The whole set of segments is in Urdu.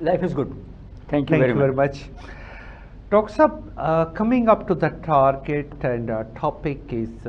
Life is good. Thank you very much. Dr. Saab, coming up to the target and topic is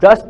10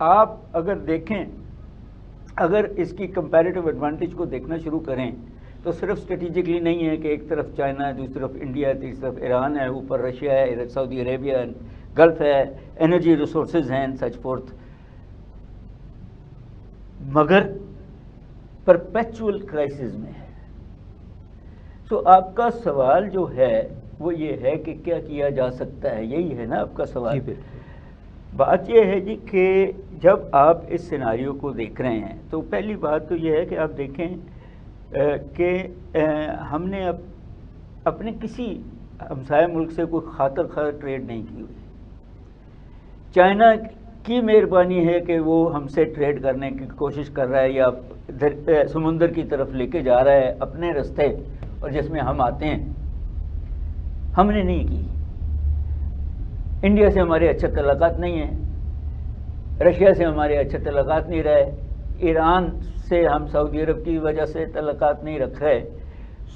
آپ اگر دیکھیں، اگر اس کی کمپیریٹیو ایڈوانٹیج کو دیکھنا شروع کریں تو صرف اسٹریٹجکلی نہیں ہے کہ ایک طرف چائنا ہے، دوسری طرف انڈیا ہے، تیسری طرف ایران ہے، اوپر رشیا ہے، ادھر سعودی عربیہ ہے، گلف ہے، انرجی ریسورسز ہیں سچ فورتھ، مگر پرپیچول کرائسس میں ہے. سو آپ کا سوال جو ہے وہ یہ ہے کہ کیا کیا جا سکتا ہے، یہی ہے نا آپ کا سوال. بات یہ ہے جی کہ جب آپ اس سیناریو کو دیکھ رہے ہیں تو پہلی بات تو یہ ہے کہ آپ دیکھیں کہ ہم نے اپنے کسی ہمسایہ ملک سے کوئی خاطر خواہ ٹریڈ نہیں کی ہوئی. چائنا کی مہربانی ہے کہ وہ ہم سے ٹریڈ کرنے کی کوشش کر رہا ہے یا سمندر کی طرف لے کے جا رہا ہے اپنے رستے، اور جس میں ہم آتے ہیں. ہم نے نہیں کی. انڈیا سے ہمارے اچھے تعلقات نہیں ہیں، رشیا سے ہمارے اچھے تعلقات نہیں رہے، ایران سے ہم سعودی عرب کی وجہ سے تعلقات نہیں رکھ رہے.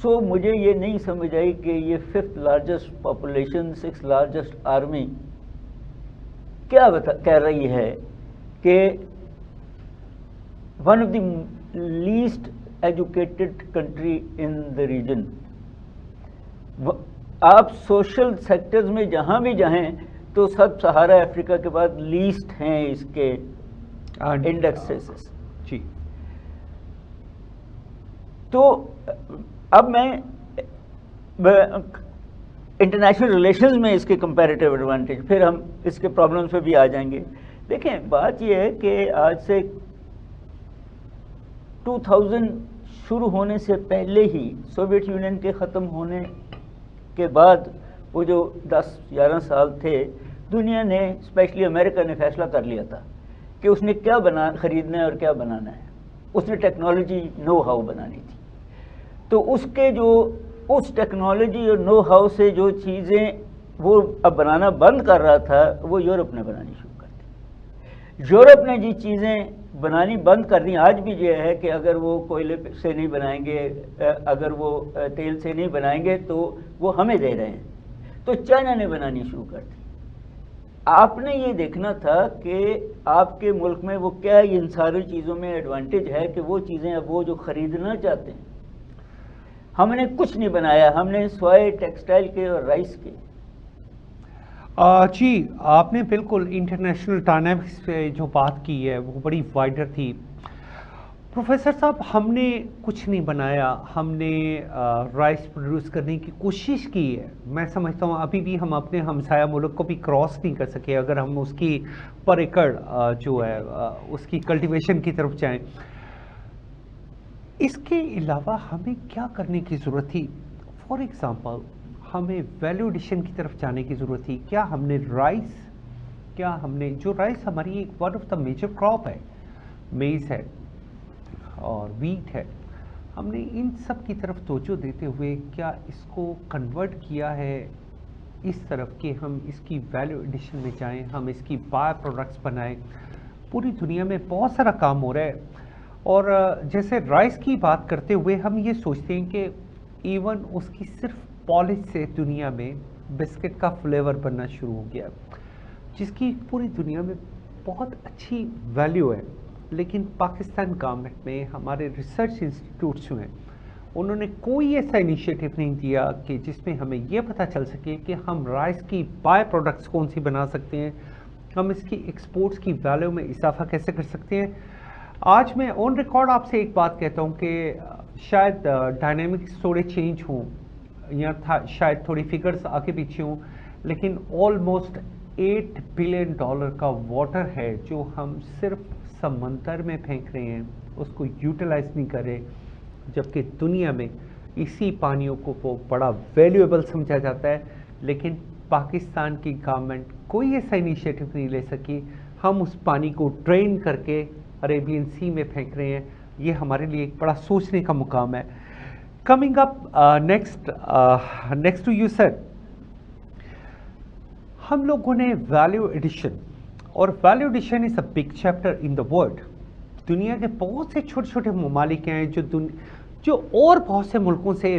سو مجھے یہ نہیں سمجھ آئی کہ یہ 5th largest population 6th largest army کیا کہہ رہی ہے کہ one of the least educated country in the region. آپ سوشل سیکٹرز میں جہاں بھی جائیں تو سب سہارا افریقہ کے بعد لیسٹ ہیں اس کے انڈیکسز. جی. تو اب میں انٹرنیشنل ریلیشنز میں اس کے کمپیریٹیو ایڈوانٹیج، پھر ہم اس کے پرابلمس پہ بھی آ جائیں گے. دیکھیں بات یہ ہے کہ آج سے 2000 شروع ہونے سے پہلے ہی سوویت یونین کے ختم ہونے کے بعد وہ جو 10-11 سال تھے، دنیا نے اسپیشلی امریکہ نے فیصلہ کر لیا تھا کہ اس نے کیا خریدنا ہے اور کیا بنانا ہے. اس نے ٹیکنالوجی نو ہاؤ بنانی تھی. تو اس کے جو اس ٹیکنالوجی اور نو ہاؤ سے جو چیزیں وہ اب بنانا بند کر رہا تھا وہ یورپ نے بنانی شروع کر دی. یورپ نے جی چیزیں بنانی بند کر دی. آج بھی یہ ہے کہ اگر وہ کوئلے سے نہیں بنائیں گے، اگر وہ تیل سے نہیں بنائیں گے تو وہ ہمیں دے رہے ہیں. تو چائنا نے بنانی شروع کر دی. آپ نے یہ دیکھنا تھا کہ آپ کے ملک میں وہ کیا ان ساری چیزوں میں ایڈوانٹیج ہے کہ وہ چیزیں اب وہ جو خریدنا چاہتے ہیں. ہم نے کچھ نہیں بنایا، ہم نے سوائے ٹیکسٹائل کے اور رائس کے. جی آپ نے بالکل انٹرنیشنل ڈائنامکس پہ جو بات کی ہے وہ بڑی وائڈر تھی. پروفیسر صاحب ہم نے کچھ نہیں بنایا، ہم نے رائس پروڈیوس کرنے کی کوشش کی ہے. میں سمجھتا ہوں ابھی بھی ہم اپنے ہمسایہ ملک کو بھی کراس نہیں کر سکے اگر ہم اس کی پر ایکڑ جو ہے اس کی کلٹیویشن کی طرف جائیں. اس کے علاوہ ہمیں کیا کرنے کی ضرورت تھی؟ فار ایگزامپل ہمیں ویلیو ایڈیشن کی طرف جانے کی ضرورت تھی. کیا ہم نے جو رائس ہماری ایک one of the major crop ہے، میز ہے اور ویٹ ہے، ہم نے ان سب کی طرف توجہ دیتے ہوئے کیا اس کو کنورٹ کیا ہے اس طرف کہ ہم اس کی ویلیو ایڈیشن میں جائیں، ہم اس کی بائی پروڈکٹس بنائیں؟ پوری دنیا میں بہت سارا کام ہو رہا ہے. اور جیسے رائس کی بات کرتے ہوئے ہم یہ سوچتے ہیں کہ ایون اس کی صرف پالش سے دنیا میں بسکٹ کا فلیور بننا شروع ہو گیا جس کی پوری دنیا میں بہت اچھی ویلیو ہے. لیکن پاکستان گورنمنٹ میں ہمارے ریسرچ انسٹیٹیوٹس جو ہیں انہوں نے کوئی ایسا انیشیٹو نہیں دیا کہ جس میں ہمیں یہ پتہ چل سکے کہ ہم رائس کی بائی پروڈکٹس کون سی بنا سکتے ہیں، ہم اس کی ایکسپورٹس کی ویلیو میں اضافہ کیسے کر سکتے ہیں. آج میں آن ریکارڈ آپ سے ایک بات کہتا ہوں کہ شاید ڈائنامکس تھوڑے چینج ہوں یا شاید تھوڑی فگرز آگے پیچھے ہوں، لیکن آلموسٹ $8 بلین کا واٹر ہے جو ہم صرف سمندر میں پھینک رہے ہیں، اس کو یوٹیلائز نہیں کر رہے، جبکہ دنیا میں اسی پانیوں کو وہ بڑا ویلیویبل سمجھا جاتا ہے. لیکن پاکستان کی گورنمنٹ کوئی ایسا انیشیٹو نہیں لے سکی. ہم اس پانی کو ڈرین کر کے عربین سی میں پھینک رہے ہیں. یہ ہمارے لیے ایک بڑا سوچنے کا مقام ہے. Coming up next to you sir, ہم لوگوں نے ویلیو ایڈیشن، اور value addition is a big chapter in the world. دنیا کے بہت سے چھوٹے چھوٹے ممالک ہیں جو اور بہت سے ملکوں سے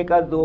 1-2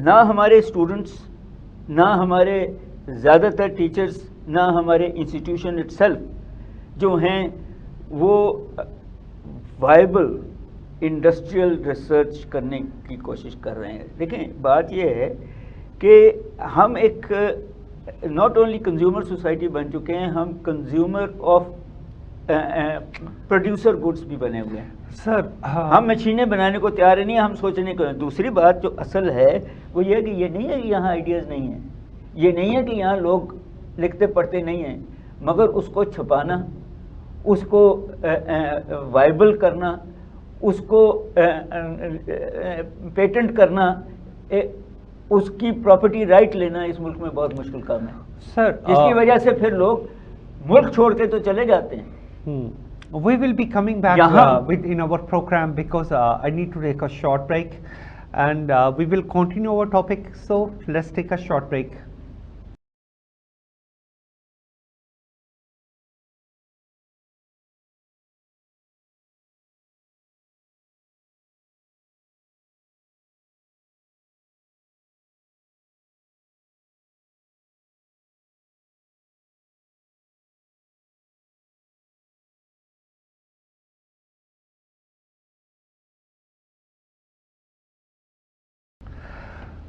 نہ ہمارے اسٹوڈنٹس، نہ ہمارے زیادہ تر ٹیچرز، نہ ہمارے انسٹیٹیوشن اٹ سیلف جو ہیں وہ وائبل انڈسٹریل ریسرچ کرنے کی کوشش کر رہے ہیں. دیکھیں بات یہ ہے کہ ہم ایک ناٹ اونلی کنزیومر سوسائٹی بن چکے ہیں، ہم کنزیومر آف پروڈیوسر گڈس بھی بنے ہوئے ہیں. سر ہم مشینیں بنانے کو تیار نہیں ہیں، ہم سوچنے کو. دوسری بات جو اصل ہے وہ یہ ہے کہ یہ نہیں ہے کہ یہاں آئیڈیاز نہیں ہیں، یہ نہیں ہے کہ یہاں لوگ لکھتے پڑھتے نہیں ہیں، مگر اس کو چھپانا، اس کو وائبل کرنا، اس کو پیٹنٹ کرنا، اس کی پراپرٹی رائٹ لینا اس ملک میں بہت مشکل کام ہے سر. جس کی وجہ سے پھر لوگ ملک چھوڑ کے تو چلے جاتے ہیں. We will be coming back in our program because I need to take a short break and we will continue our topic. So let's take a short break.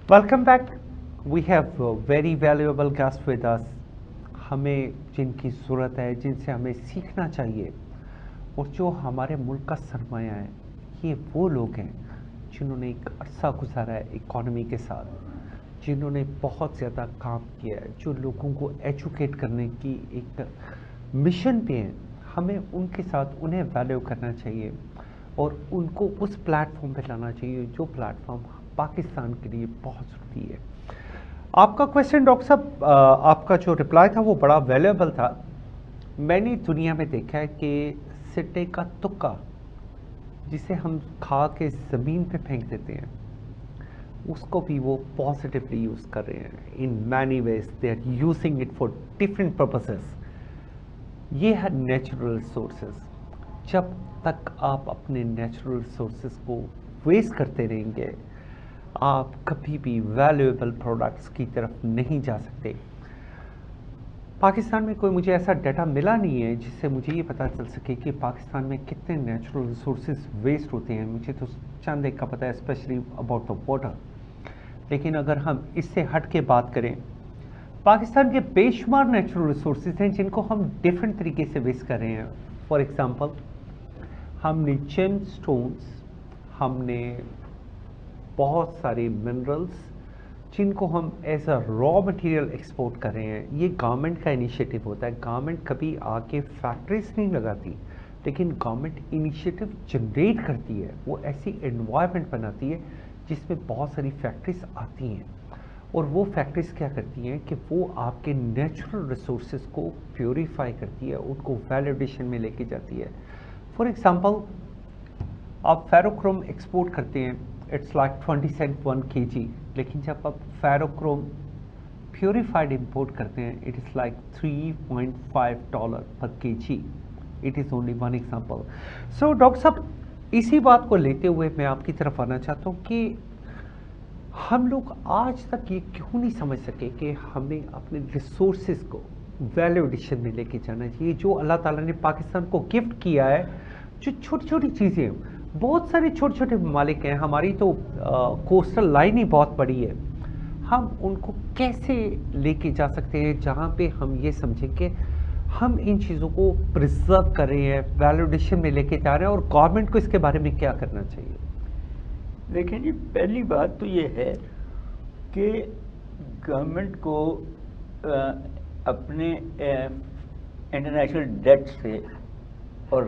Welcome back. We have very valuable guests with us. ہمیں جن کی ضرورت ہے، جن سے ہمیں سیکھنا چاہیے، اور جو ہمارے ملک کا سرمایہ ہے، یہ وہ لوگ ہیں جنہوں نے ایک عرصہ گزارا ہے اکانومی کے ساتھ، جنہوں نے بہت زیادہ کام کیا ہے، جو لوگوں کو ایجوکیٹ کرنے کی ایک مشن پہ ہیں. ہمیں ان کے ساتھ انہیں ویلیو کرنا چاہیے اور ان کو اس پلیٹ فارم پہ لانا چاہیے جو پلیٹ فارم پاکستان کے لیے بہت ضروری ہے. آپ کا کویشچن ڈاکٹر صاحب، آپ کا جو رپلائی تھا وہ بڑا ویلیبل تھا. میں نے دنیا میں دیکھا ہے کہ سٹے کا تکا جسے ہم کھا کے زمین پہ پھینک دیتے ہیں، اس کو بھی وہ پازیٹیولی یوز کر رہے ہیں. In many ways they are using it for different purposes. یہ ہے نیچرل ریسورسز. جب تک آپ اپنے نیچرل ریسورسز کو ویسٹ کرتے رہیں گے، آپ کبھی بھی ویلیویبل پروڈکٹس کی طرف نہیں جا سکتے. پاکستان میں کوئی مجھے ایسا ڈیٹا ملا نہیں ہے جس سے مجھے یہ پتہ چل سکے کہ پاکستان میں کتنے نیچرل ریسورسز ویسٹ ہوتے ہیں. مجھے تو چند ایک کا پتہ ہے، اسپیشلی اباؤٹ دا واٹر. لیکن اگر ہم اس سے ہٹ کے بات کریں، پاکستان کے بے شمار نیچرل ریسورسز ہیں جن کو ہم ڈفرینٹ طریقے سے ویسٹ کر رہے ہیں. فار ایگزامپل، ہم نے جیم سٹونز، ہم نے بہت سارے منرلز جن کو ہم as a raw material export کر رہے ہیں. یہ گورنمنٹ کا انیشیٹو ہوتا ہے. گورنمنٹ کبھی آ کے فیکٹریز نہیں لگاتی، لیکن گورنمنٹ انیشیٹو جنریٹ کرتی ہے. وہ ایسی انوائرمنٹ بناتی ہے جس میں بہت ساری فیکٹریز آتی ہیں، اور وہ فیکٹریز کیا کرتی ہیں کہ وہ آپ کے نیچرل ریسورسز کو پیوریفائی کرتی ہے، ان کو ویلیڈیشن میں لے کے جاتی ہے. فار ایگزامپل، آپ فیروکروم ایکسپورٹ کرتے ہیں، اٹس لائک 20 cents 1 kg. لیکن جب آپ فیروکروم پیوریفائڈ امپورٹ کرتے ہیں، it is like $3.5 per kg. It is only one example. So doctor صاحب، اسی بات کو لیتے ہوئے میں آپ کی طرف آنا چاہتا ہوں کہ ہم لوگ آج تک یہ کیوں نہیں سمجھ سکے کہ ہمیں اپنے ریسورسز کو ویلیو ایڈیشن میں لے کے جانا چاہیے. جو اللہ تعالیٰ نے پاکستان کو گفٹ کیا ہے، جو چھوٹی چھوٹی چیزیں، بہت سارے چھوٹے چھوٹے ممالک ہیں، ہماری تو کوسٹل لائن ہی بہت بڑی ہے. ہم ان کو کیسے لے کے جا سکتے ہیں جہاں پہ ہم یہ سمجھیں کہ ہم ان چیزوں کو پرزرو کر رہے ہیں، ویلیڈیشن میں لے کے جا رہے ہیں، اور گورنمنٹ کو اس کے بارے میں کیا کرنا چاہیے؟ دیکھیں جی، پہلی بات تو یہ ہے کہ گورنمنٹ کو اپنے انٹرنیشنل ڈیٹ سے اور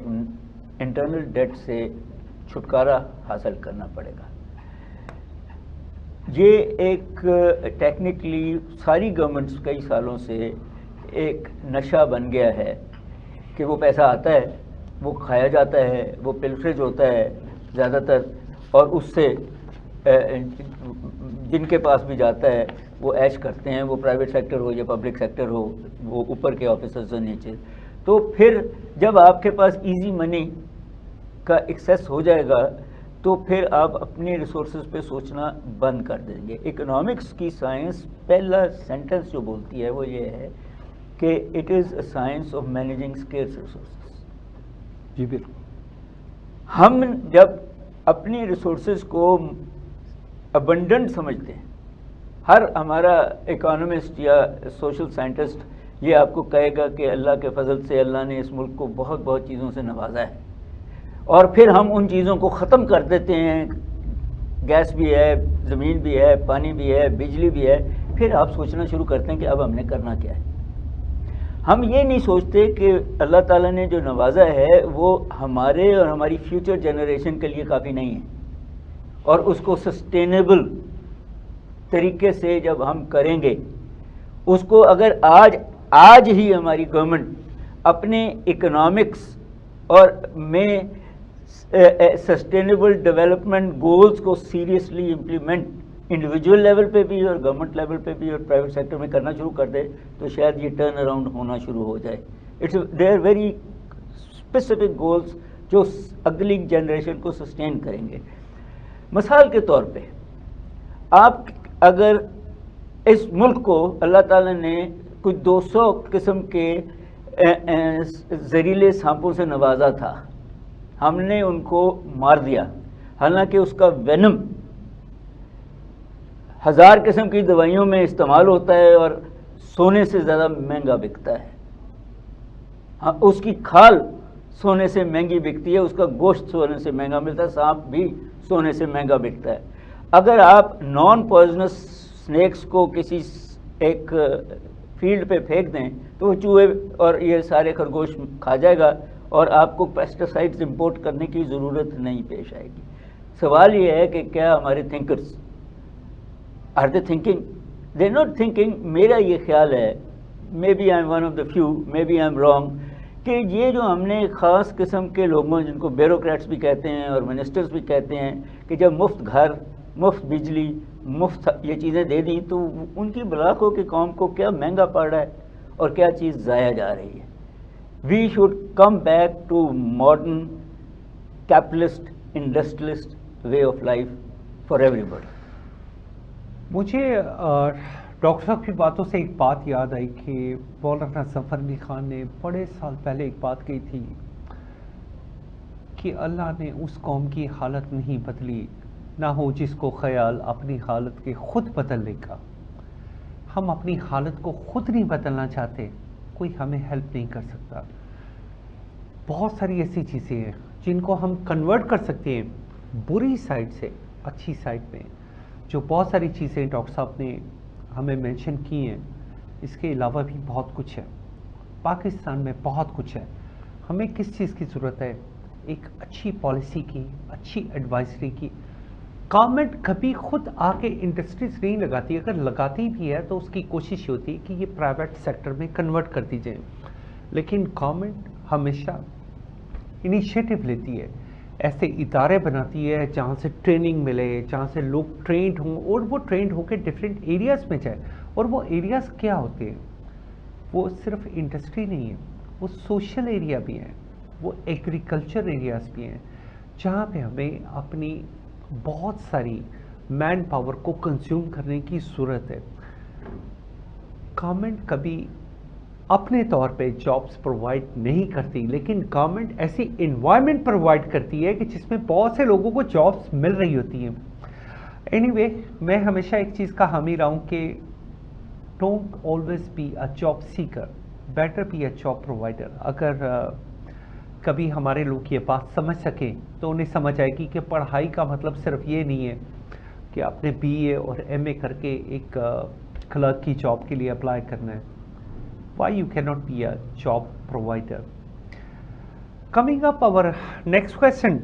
انٹرنل ڈیٹ سے چھٹکارا حاصل کرنا پڑے گا. یہ ایک ٹیکنیکلی ساری گورنمنٹس کئی سالوں سے ایک نشہ بن گیا ہے کہ وہ پیسہ آتا ہے، وہ کھایا جاتا ہے، وہ پلفریج ہوتا ہے زیادہ تر، اور اس سے جن کے پاس بھی جاتا ہے وہ عیش کرتے ہیں، وہ پرائیویٹ سیکٹر ہو یا پبلک سیکٹر ہو، وہ اوپر کے آفیسرز ہو نیچے. تو پھر جب آپ کے پاس ایزی منی کا ایکسیس ہو جائے گا تو پھر آپ اپنے ریسورسز پہ سوچنا بند کر دیں گے. اکنامکس کی سائنس پہلا سینٹنس جو بولتی ہے وہ یہ ہے کہ it is a science of managing scarce resources. جی بالکل. ہم جب اپنی ریسورسز کو ابنڈنٹ سمجھتے ہیں، ہر ہمارا اکانومسٹ یا سوشل سائنٹسٹ یہ آپ کو کہے گا کہ اللہ کے فضل سے اللہ نے اس ملک کو بہت بہت چیزوں سے نوازا ہے، اور پھر ہم ان چیزوں کو ختم کر دیتے ہیں. گیس بھی ہے، زمین بھی ہے، پانی بھی ہے، بجلی بھی ہے. پھر آپ سوچنا شروع کرتے ہیں کہ اب ہم نے کرنا کیا ہے. ہم یہ نہیں سوچتے کہ اللہ تعالیٰ نے جو نوازا ہے وہ ہمارے اور ہماری فیوچر جنریشن کے لیے کافی نہیں ہے، اور اس کو سسٹینیبل طریقے سے جب ہم کریں گے، اس کو اگر آج ہی ہماری گورنمنٹ اپنے اکنامکس اور میں سسٹینیبل ڈیولپمنٹ گولز کو سیریسلی امپلیمنٹ انڈیویجول لیول پہ بھی اور گورنمنٹ لیول پہ بھی اور پرائیویٹ سیکٹر میں کرنا شروع کر دے تو شاید یہ ٹرن اراؤنڈ ہونا شروع ہو جائے. They are very specific goals جو اگلی جنریشن کو سسٹین کریں گے. مثال کے طور پہ آپ اگر اس ملک کو اللہ تعالیٰ نے کچھ 200 قسم کے زہریلے سانپوں سے نوازا تھا، ہم نے ان کو مار دیا، حالانکہ اس کا وینم 1000 قسم کی دوائیوں میں استعمال ہوتا ہے اور سونے سے زیادہ مہنگا بکتا ہے. اس کی کھال سونے سے مہنگی بکتی ہے، اس کا گوشت سونے سے مہنگا ملتا ہے، سانپ بھی سونے سے مہنگا بکتا ہے. اگر آپ نان پوائزنس سنیکس کو کسی ایک فیلڈ پہ پھینک دیں تو وہ چوہے اور یہ سارے خرگوش کھا جائے گا، اور آپ کو پیسٹیسائڈز امپورٹ کرنے کی ضرورت نہیں پیش آئے گی. سوال یہ ہے کہ کیا ہمارے thinkers are they thinking? They not thinking. میرا یہ خیال ہے، maybe I am one of the few, maybe I am wrong, کہ یہ جو ہم نے خاص قسم کے لوگوں جن کو بیوروکریٹس بھی کہتے ہیں اور منسٹرز بھی کہتے ہیں کہ جب مفت گھر، مفت بجلی، مفت یہ چیزیں دے دیں تو ان کی بلاکوں کی قوم کو کیا مہنگا پڑ رہا ہے اور کیا چیز ضائع جا رہی ہے. We should come back to modern capitalist industrialist way of life for ایوری بڈی. مجھے ڈاکٹر صاحب کی باتوں سے ایک بات یاد آئی کہ مولانا ظفر علی خان نے بڑے سال پہلے ایک بات کہی تھی کہ اللہ نے اس قوم کی حالت نہیں بدلی نہ ہو جس کو خیال اپنی حالت کے خود بدلنے کا. ہم اپنی حالت کو خود نہیں بدلنا چاہتے، کوئی ہمیں ہیلپ نہیں کر سکتا. بہت ساری ایسی چیزیں ہیں جن کو ہم کنورٹ کر سکتے ہیں بری سائڈ سے اچھی سائڈ میں. جو بہت ساری چیزیں ڈاکٹر صاحب نے ہمیں مینشن کی ہیں، اس کے علاوہ بھی بہت کچھ ہے. پاکستان میں بہت کچھ ہے. ہمیں کس چیز کی ضرورت ہے؟ ایک اچھی پالیسی کی، اچھی ایڈوائزری کی. گورنمنٹ کبھی خود آ کے انڈسٹریز نہیں لگاتی، اگر لگاتی بھی ہے تو اس کی کوشش ہوتی ہے کہ یہ پرائیویٹ سیکٹر میں کنورٹ کر دی جائیں. لیکن گورنمنٹ ہمیشہ انیشیٹو لیتی ہے، ایسے ادارے بناتی ہے جہاں سے ٹریننگ ملے، جہاں سے لوگ ٹرینڈ ہوں اور وہ ٹرینڈ ہو کے ڈفرینٹ ایریاز میں جائے. اور وہ ایریاز کیا ہوتے ہیں؟ وہ صرف انڈسٹری نہیں ہے، وہ سوشل ایریا بھی ہیں، وہ ایگریکلچر ایریاز بھی ہیں، جہاں پہ ہمیں اپنی بہت ساری مین پاور کو کنزیوم کرنے کی ضرورت ہے. گورنمنٹ کبھی اپنے طور پہ جابس پرووائڈ نہیں کرتی، لیکن گورنمنٹ ایسی انوائرمنٹ پرووائڈ کرتی ہے کہ جس میں بہت سے لوگوں کو جابس مل رہی ہوتی ہیں. اینی وے، میں ہمیشہ ایک چیز کا حامی رہا ہوں کہ don't always be a job seeker, better be a job provider. اگر کبھی ہمارے لوگ یہ بات سمجھ سکیں تو انہیں سمجھ آئے گی کہ پڑھائی کا مطلب صرف یہ نہیں ہے کہ آپ نے BA اور MA کر کے ایک کلرک کی جاب کے لیے اپلائی کرنا ہے. Why you cannot be a job provider? Coming up our next question.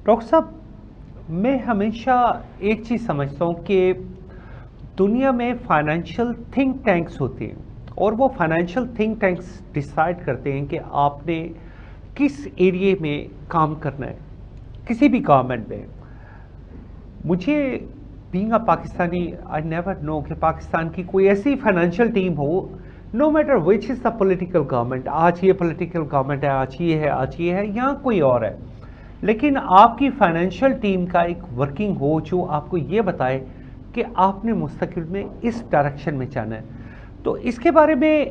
Doctor صاحب، میں ہمیشہ ایک چیز سمجھتا ہوں کہ دنیا میں فائنینشیل تھنک ٹینکس ہوتے ہیں اور وہ فائنینشیل تھنک ٹینکس ڈیسائیڈ کرتے ہیں کہ آپ نے کس ایریے میں کام کرنا ہے کسی بھی گورنمنٹ میں. مجھے being a Pakistani I never know کہ پاکستان کی کوئی ایسی فائنینشیل ٹیم ہو، no matter which is the political government, آج یہ پولیٹیکل گورنمنٹ ہے، آج یہ ہے، آج یہ ہے، یا کوئی اور ہے، لیکن آپ کی فائنینشیل ٹیم کا ایک ورکنگ ہو جو آپ کو یہ بتائے کہ آپ نے مستقبل میں اس ڈائریکشن میں جانا ہے. تو اس کے بارے میں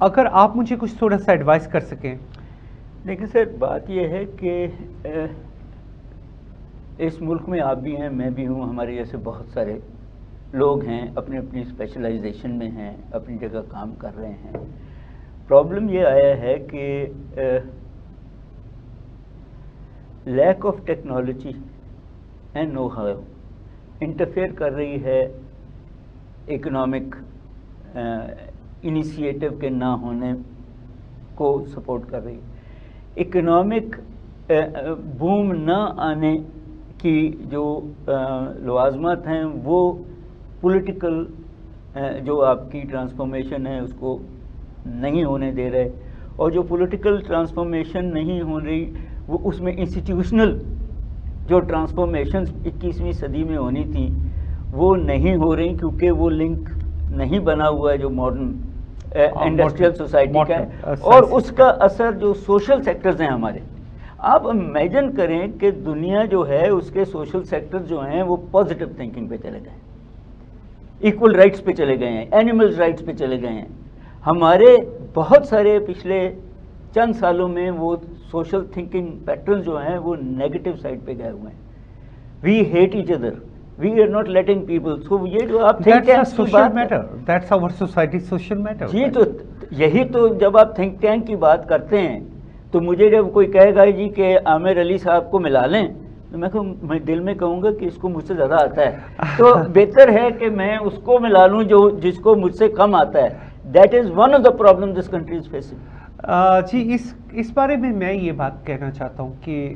اگر آپ مجھے کچھ تھوڑا سا ایڈوائز کر سکیں. دیکھیں سر، بات یہ ہے کہ اس ملک میں آپ بھی ہیں، میں بھی ہوں، ہمارے جیسے بہت سارے لوگ ہیں، اپنی اپنی اسپیشلائزیشن میں ہیں، اپنی جگہ کام کر رہے ہیں. پرابلم یہ آیا ہے کہ lack of technology and know how interfere کر رہی ہے اکنامک انیشیٹو کے نہ ہونے کو سپورٹ کر رہی ہے. اکنامک بوم نہ آنے کی جو لوازمات ہیں وہ پولیٹیکل جو آپ کی ٹرانسفارمیشن ہے اس کو نہیں ہونے دے رہے، اور جو پولیٹیکل ٹرانسفارمیشن نہیں ہو رہی وہ اس میں انسٹیٹیوشنل جو ٹرانسفارمیشنز 21ویں صدی میں ہونی تھی وہ نہیں ہو رہی، کیونکہ وہ لنک نہیں بنا ہوا ہے جو ماڈرن انڈسٹریل سوسائٹی کا ہے، اور اس کا اثر جو سوشل سیکٹرز ہیں ہمارے. آپ امیجن کریں کہ دنیا جو ہے اس کے سوشل سیکٹر جو ہیں وہ پازیٹیو تھنکنگ پہ چلے گئے ہیں، ایکول رائٹس پہ چلے گئے ہیں، اینیمل رائٹس پہ چلے گئے ہیں. ہمارے بہت سارے پچھلے چند سالوں میں وہ سوشل تھنکنگ پیٹرن جو ہیں وہ نیگیٹو سائڈ پہ گئے ہوئے ہیں. We hate each other, we are not letting people. So یہ جو آپ تھنک ٹینک جی، تو یہی تو جب آپ تھنک ٹینک کی بات کرتے ہیں تو مجھے جب کوئی کہے گا جی کہ عامر علی صاحب کو ملا لیں تو میں دل میں کہوں گا کہ اس کو مجھ سے زیادہ آتا ہے، تو بہتر ہے کہ میں اس کو ملا لوں جو جس کو مجھ سے کم آتا ہے. That is one of the problem this country is facing. جی اس بارے میں یہ بات کہنا چاہتا ہوں کہ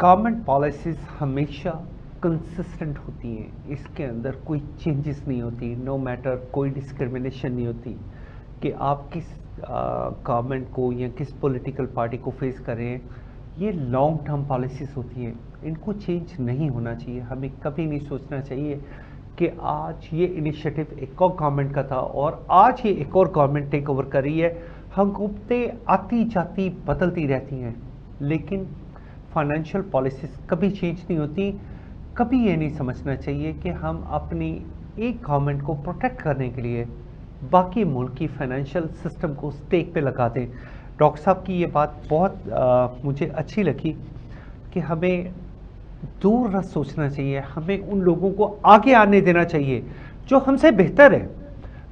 گورنمنٹ پالیسیز ہمیشہ کنسسٹنٹ ہوتی ہیں، اس کے اندر کوئی چینجز نہیں ہوتی، نو میٹر کوئی ڈسکرمنیشن نہیں ہوتی کہ آپ کس گورنمنٹ کو یا کس پولیٹیکل پارٹی کو فیس کریں. یہ لانگ ٹرم پالیسیز ہوتی ہیں، ان کو چینج نہیں ہونا چاہیے. ہمیں کبھی نہیں سوچنا چاہیے کہ آج یہ انیشیٹو ایک اور گورنمنٹ کا تھا اور آج یہ ایک اور گورنمنٹ ٹیک اوور کر رہی ہے. حکومتیں آتی جاتی بدلتی رہتی ہیں لیکن فائنینشیل پالیسیز کبھی چینج نہیں ہوتی. کبھی یہ نہیں سمجھنا چاہیے کہ ہم اپنی ایک گورنمنٹ کو پروٹیکٹ کرنے کے لیے باقی ملک کی فائنینشیل سسٹم کو اسٹیک پہ لگا دیں. ڈاکٹر صاحب کی یہ بات بہت مجھے اچھی لگی کہ ہمیں دور رہ سوچنا چاہیے، ہمیں ان لوگوں کو آگے آنے دینا چاہیے جو ہم سے بہتر ہے،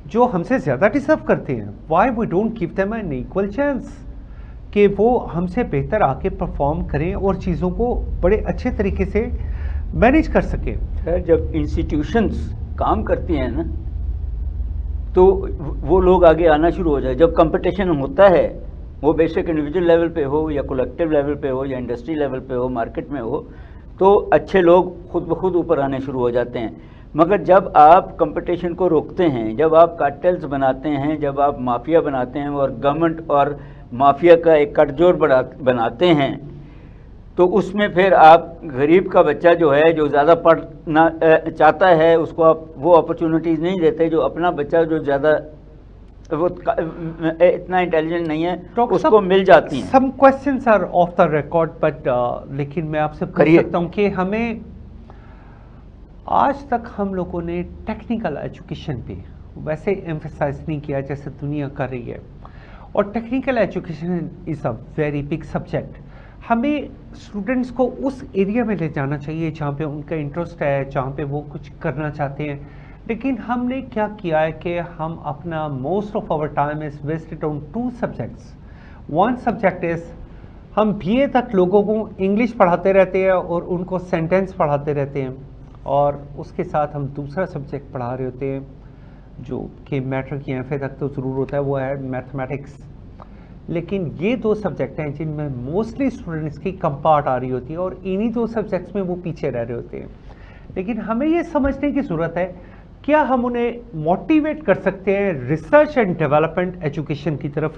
جو ہم سے زیادہ ڈیزرو کرتے ہیں. Why we don't give them an equal chance کہ وہ ہم سے بہتر آ کے پرفارم کریں اور چیزوں کو بڑے اچھے طریقے سے مینیج کر سکیں. جب انسٹیٹیوشنز کام کرتی ہیں نا تو وہ لوگ آگے آنا شروع ہو جائے. جب کمپٹیشن ہوتا ہے وہ بے شک انڈیویجول لیول پہ ہو یا کولیکٹیو لیول پہ ہو یا انڈسٹری لیول پہ ہو، مارکیٹ میں ہو، تو اچھے لوگ خود بخود اوپر آنے شروع ہو جاتے ہیں. مگر جب آپ کمپٹیشن کو روکتے ہیں، جب آپ کارٹیلز بناتے ہیں، جب آپ مافیا بناتے ہیں اور گورنمنٹ اور مافیا کا ایک کٹ جوڑ بناتے ہیں، تو اس میں پھر آپ غریب کا بچہ جو ہے جو زیادہ پڑھنا چاہتا ہے اس کو آپ وہ اپرچونٹیز نہیں دیتے. جو اپنا بچہ جو زیادہ وہ اتنا انٹیلیجنٹ نہیں ہے اس کو مل جاتی ہیں. Some questions are off the record but لیکن میں آپ سے پوچھ سکتا ہوں کہ ہمیں آج تک ہم لوگوں نے ٹیکنیکل ایجوکیشن پہ ویسے ایمفیسائز نہیں کیا جیسے دنیا کر رہی ہے، اور technical education is a very big subject. ہمیں اسٹوڈنٹس کو اس ایریا میں لے جانا چاہیے جہاں پہ ان کا انٹرسٹ ہے، جہاں پہ وہ کچھ کرنا چاہتے ہیں. لیکن ہم نے کیا کیا ہے کہ ہم اپنا most of our time is wasted on 2 subjects. One subject is ہم بی اے تک لوگوں کو انگلش پڑھاتے رہتے ہیں اور ان کو سینٹینس پڑھاتے رہتے ہیں، اور اس کے ساتھ ہم دوسرا سبجیکٹ پڑھا رہے ہوتے ہیں جو کہ میٹرک یا ایف اے تک تو ضرور ہوتا ہے، وہ ہے میتھمیٹکس. لیکن یہ 2 سبجیکٹ ہیں جن میں موسٹلی اسٹوڈنٹس کی کم پارٹ آ رہی ہوتی ہے اور انہی 2 سبجیکٹس میں وہ پیچھے رہ رہے ہوتے ہیں. لیکن ہمیں یہ سمجھنے کی ضرورت ہے کیا ہم انہیں موٹیویٹ کر سکتے ہیں ریسرچ اینڈ ڈیولپمنٹ ایجوکیشن کی طرف.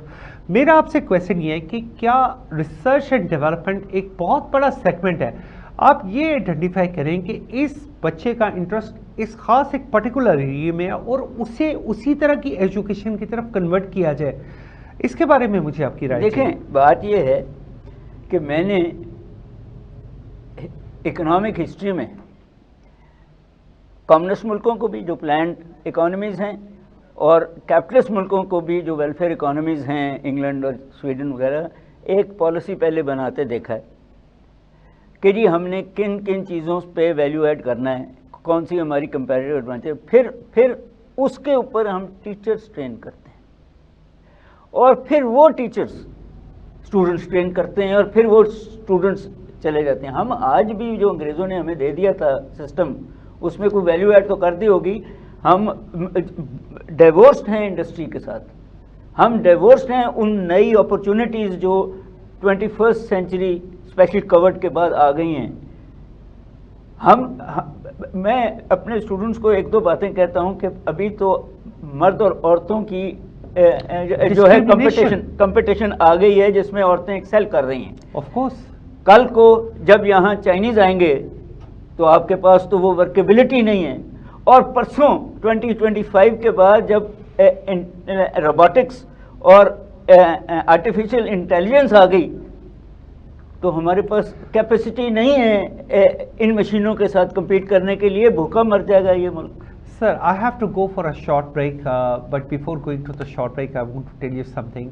میرا آپ سے کویسچن یہ ہے کہ کیا ریسرچ اینڈ ڈیولپمنٹ ایک بہت بڑا سیگمنٹ ہے؟ آپ یہ آئیڈینٹیفائی کریں کہ اس بچے کا انٹرسٹ اس خاص ایک پرٹیکولر ایریا میں ہے اور اسے اسی طرح کی ایجوکیشن کی طرف کنورٹ کیا جائے. اس کے بارے میں مجھے آپ کی رائے. دیکھیں بات یہ ہے کہ میں نے اکنامک ہسٹری میں کمیونسٹ ملکوں کو بھی جو پلانڈ اکانومیز ہیں اور کیپٹلسٹ ملکوں کو بھی جو ویلفیئر اکانومیز ہیں انگلینڈ اور سویڈن وغیرہ ایک پالیسی پہلے بناتے دیکھا ہے کہ جی ہم نے کن کن چیزوں پہ ویلیو ایڈ کرنا ہے, کون سی ہماری کمپیریٹیو ایڈوانٹیج, پھر اس کے اوپر ہم ٹیچرز ٹرین کرتے ہیں اور پھر وہ ٹیچرز اسٹوڈنٹس ٹرین کرتے ہیں اور پھر وہ اسٹوڈنٹس چلے جاتے ہیں. ہم آج بھی جو انگریزوں نے ہمیں دے دیا تھا سسٹم, اس میں کوئی ویلیو ایڈ تو کر دی ہوگی. ہم ڈائیورسڈ ہیں انڈسٹری کے ساتھ, ہم ڈائیورسڈ ہیں ان نئی اپرچونیٹیز جو 21st سینچری اسپیشل کوڈ کے بعد آ گئی ہیں. میں اپنے اسٹوڈنٹس کو ایک دو باتیں کہتا ہوں کہ ابھی تو مرد اور عورتوں کی جو ہے کمپٹیشن آ گئی ہے جس میں عورتیں ایکسل کر رہی ہیں. آف کورس کل کو جب یہاں چائنیز آئیں گے تو آپ کے پاس تو وہ ورکیبلٹی نہیں ہے, اور پرسوں 2025 کے بعد جب روبوٹکس اور آرٹیفیشیل انٹیلیجنس آ گئی تو ہمارے پاس کیپیسٹی نہیں ہے ان مشینوں کے ساتھ کمپیٹ کرنے کے لیے, بھوکا مر جائے گا یہ ملک. Sir, I have to go for a short break, but before going to the short break, I want to tell you something.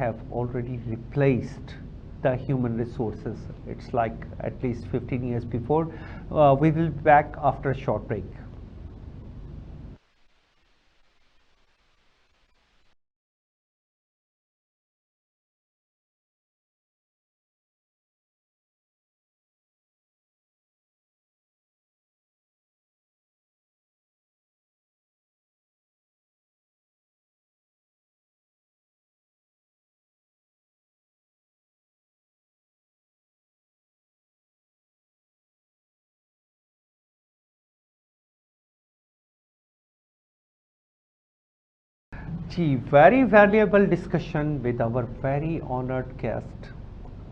have already replaced the human resources. It's like at least 15 years before. We will be back after a short break. Very valuable discussion with our very honored guest,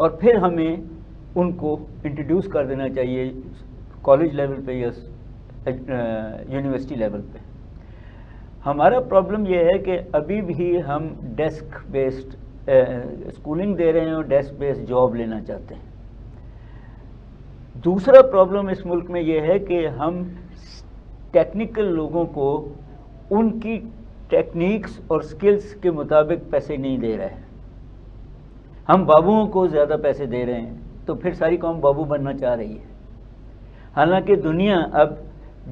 اور پھر ہمیں ان کو انٹروڈیوس کر دینا چاہیے کالج لیول پہ یا یونیورسٹی لیول پہ. ہمارا پرابلم یہ ہے کہ ابھی بھی ہم ڈیسک بیسڈ اسکولنگ دے رہے ہیں اور ڈیسک بیسڈ جاب لینا چاہتے ہیں. دوسرا پرابلم اس ملک میں یہ ہے کہ ہم ٹیکنیکل لوگوں کو ان کی ٹیکنیکس اور سکلز کے مطابق پیسے نہیں دے رہے ہیں. ہم بابوؤں کو زیادہ پیسے دے رہے ہیں تو پھر ساری قوم بابو بننا چاہ رہی ہے. حالانکہ دنیا اب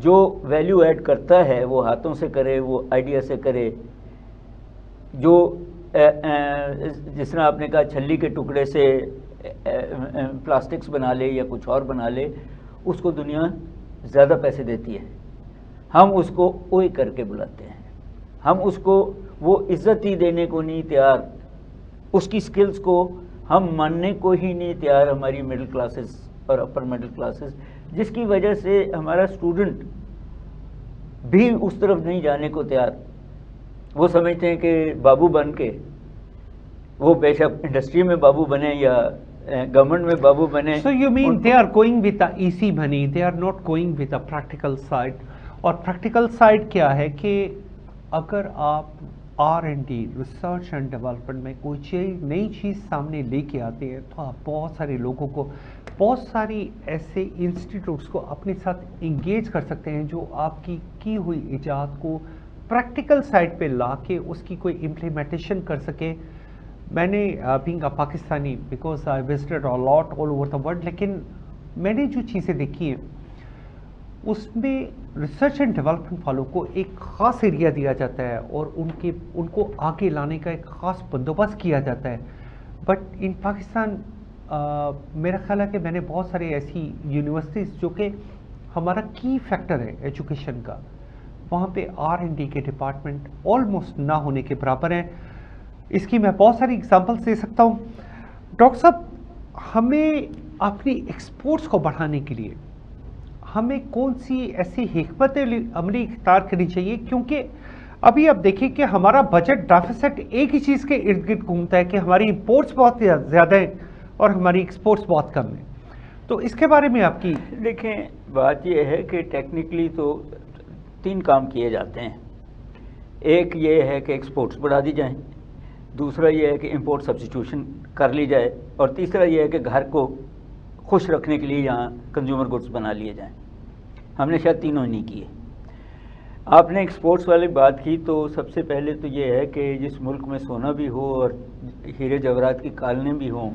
جو ویلیو ایڈ کرتا ہے وہ ہاتھوں سے کرے, وہ آئیڈیا سے کرے. جو جس طرح آپ نے کہا چھلی کے ٹکڑے سے پلاسٹکس بنا لے یا کچھ اور بنا لے, اس کو دنیا زیادہ پیسے دیتی ہے. ہم اس کو اوئے کر کے بلاتے ہیں. ہم اس کو وہ عزت ہی دینے کو نہیں تیار, اس کی سکلز کو ہم ماننے کو ہی نہیں تیار, ہماری مڈل کلاسز اور اپر مڈل کلاسز, جس کی وجہ سے ہمارا اسٹوڈنٹ بھی اس طرف نہیں جانے کو تیار. وہ سمجھتے ہیں کہ بابو بن کے وہ بے شک انڈسٹری میں بابو بنے یا گورنمنٹ میں بابو بنے. So you mean they are going with the easy money, they are not going with the practical side. اور پریکٹیکل سائڈ کیا ہے کہ اگر آپ R&D ریسرچ اینڈ ڈیولپمنٹ میں کوئی نئی چیز سامنے لے کے آتے ہیں تو آپ بہت سارے لوگوں کو, بہت ساری ایسے انسٹیٹیوٹس کو اپنے ساتھ انگیج کر سکتے ہیں جو آپ کی ہوئی ایجاد کو پریکٹیکل سائڈ پہ لا کے اس کی کوئی امپلیمنٹیشن کر سکے. میں نے being a Pakistani because I visited a lot all over the world, لیکن میں نے جو چیزیں دیکھی ہیں اس میں ریسرچ اینڈ ڈیولپمنٹ والوں کو ایک خاص ایریا دیا جاتا ہے اور ان کو آگے لانے کا ایک خاص بندوبست کیا جاتا ہے. بٹ ان پاکستان میرا خیال ہے کہ میں نے بہت سارے ایسی یونیورسٹیز جو کہ ہمارا کی فیکٹر ہے ایجوکیشن کا, وہاں پہ R&D کے ڈپارٹمنٹ آلموسٹ نہ ہونے کے برابر ہیں. اس کی میں بہت ساری اگزامپلس دے سکتا ہوں. ڈاکٹر صاحب, ہمیں اپنی ایکسپورٹس کو بڑھانے کے لیے ہمیں کون سی ایسی حکمت عملی اختیار کرنی چاہیے؟ کیونکہ ابھی آپ دیکھیں کہ ہمارا بجٹ ڈیفیسٹ ایک ہی چیز کے ارد گرد گھومتا ہے کہ ہماری امپورٹس بہت زیادہ ہیں اور ہماری ایکسپورٹس بہت کم ہیں. تو اس کے بارے میں آپ کی دیکھیں, بات یہ ہے کہ ٹیکنیکلی تو 3 کام کیے جاتے ہیں. ایک یہ ہے کہ ایکسپورٹس بڑھا دی جائیں, دوسرا یہ ہے کہ امپورٹ سبسٹیٹیوشن کر لی جائے, اور تیسرا یہ ہے کہ گھر کو خوش رکھنے کے لیے یہاں کنزیومر گڈس بنا لیے جائیں. ہم نے شاید تینوں ہی نہیں کیے. آپ نے ایکسپورٹس والی بات کی تو سب سے پہلے تو یہ ہے کہ جس ملک میں سونا بھی ہو اور ہیرے جواہرات کی کالنیں بھی ہوں,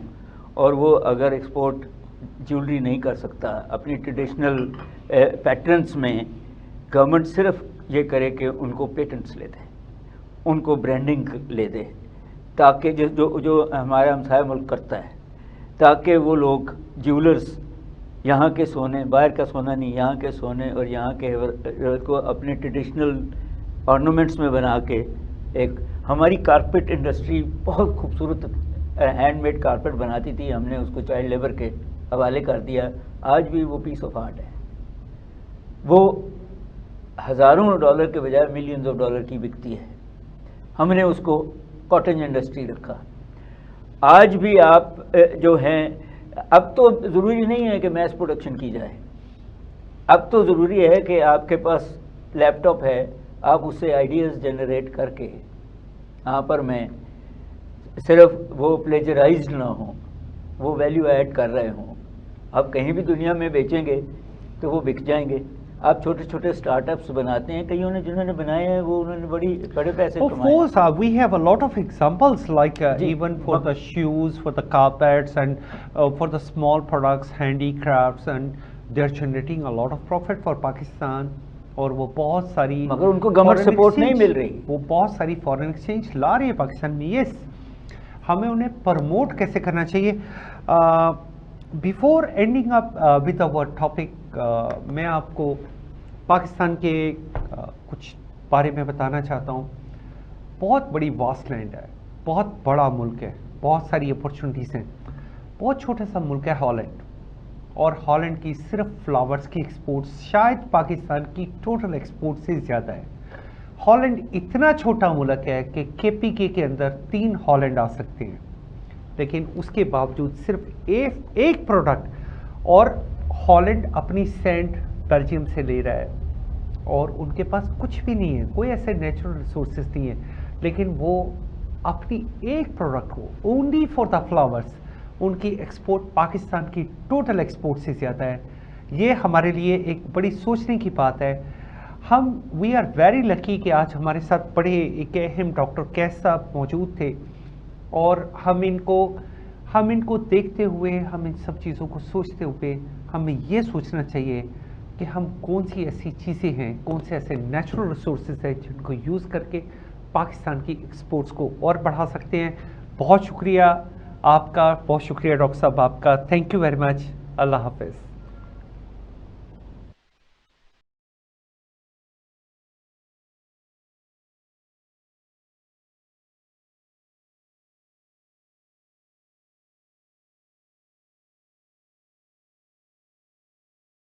اور وہ اگر ایکسپورٹ جیولری نہیں کر سکتا اپنی ٹریڈیشنل پیٹرنس میں, گورنمنٹ صرف یہ کرے کہ ان کو پیٹنٹس لے دے, ان کو برانڈنگ لے دے, تاکہ جو ہمارا ہمسایہ ملک کرتا ہے, تاکہ وہ لوگ جیولرز یہاں کے سونے, باہر کا سونا نہیں, یہاں کے سونے اور یہاں کے کو اپنے ٹریڈیشنل آرنامنٹس میں بنا کے ایک ہماری کارپیٹ انڈسٹری بہت خوبصورت ہینڈ میڈ کارپیٹ بناتی تھی, ہم نے اس کو چائلڈ لیبر کے حوالے کر دیا. آج بھی وہ پیس آف آرٹ ہے, وہ ہزاروں ڈالر کے بجائے ملینز آف ڈالر کی بکتی ہے. ہم نے اس کو کاٹن انڈسٹری رکھا. آج بھی آپ جو ہیں, اب تو ضروری نہیں ہے کہ میس پروڈکشن کی جائے, اب تو ضروری ہے کہ آپ کے پاس لیپ ٹاپ ہے, آپ اس سے آئیڈیاز جنریٹ کر کے یہاں پر میں صرف وہ پلیجرائزڈ نہ ہوں, وہ ویلیو ایڈ کر رہے ہوں. آپ کہیں بھی دنیا میں بیچیں گے تو وہ بک جائیں گے. آپ چھوٹے چھوٹے اسٹارٹ اپس بناتے ہیں, کئیوں نے جنہوں نے بنائے ہیں وہ انہوں نے بڑے پیسے کمائے. Of course, we have a lot of examples like even for the shoes, for the carpets and for the small products, handicrafts, and they're generating a lot of profit for Pakistan. اور وہ بہت ساری مگر ان کو گورنمنٹ سپورٹ نہیں مل رہی, وہ بہت ساری فارن ایکسچینج لا رہی ہے پاکستان میں. یس, ہمیں انہیں پروموٹ کیسے کرنا چاہیے. Before ending up with our topic, میں آپ کو پاکستان کے کچھ بارے میں بتانا چاہتا ہوں. بہت بڑی واسٹ لینڈ ہے, بہت بڑا ملک ہے, بہت ساری اپرچونیٹیز ہیں. بہت چھوٹا سا ملک ہے ہالینڈ, اور ہالینڈ کی صرف فلاورز کی ایکسپورٹس شاید پاکستان کی ٹوٹل ایکسپورٹ سے زیادہ ہے. ہالینڈ اتنا چھوٹا ملک ہے کہ KPK کے اندر 3 ہالینڈ آ سکتے ہیں. لیکن اس کے باوجود صرف ایک پروڈکٹ، اور ہالینڈ اپنی سینڈ بیلجیم سے لے رہا ہے اور ان کے پاس کچھ بھی نہیں ہے، کوئی ایسے نیچرل ریسورسز نہیں ہے، لیکن وہ اپنی ایک پروڈکٹ کو اونلی فار دا فلاورز، ان کی ایکسپورٹ پاکستان کی ٹوٹل ایکسپورٹ سے زیادہ ہے۔ یہ ہمارے لیے ایک بڑی سوچنے کی بات ہے۔ وی آر ویری لکی کہ آج ہمارے ساتھ بڑے ایک اہم ڈاکٹر قیس صاحب موجود تھے، اور ہم ان کو دیکھتے ہوئے، ہم ان سب چیزوں کو سوچتے ہوئے ہمیں یہ سوچنا چاہیے کہ ہم کون سی ایسی چیزیں ہیں، کون سے ایسے نیچرل ریسورسز ہیں جن کو یوز کر کے پاکستان کی ایکسپورٹس کو اور بڑھا سکتے ہیں۔ بہت شکریہ آپ کا، بہت شکریہ ڈاکٹر صاحب آپ کا، تھینک یو ویری مچ، اللہ حافظ۔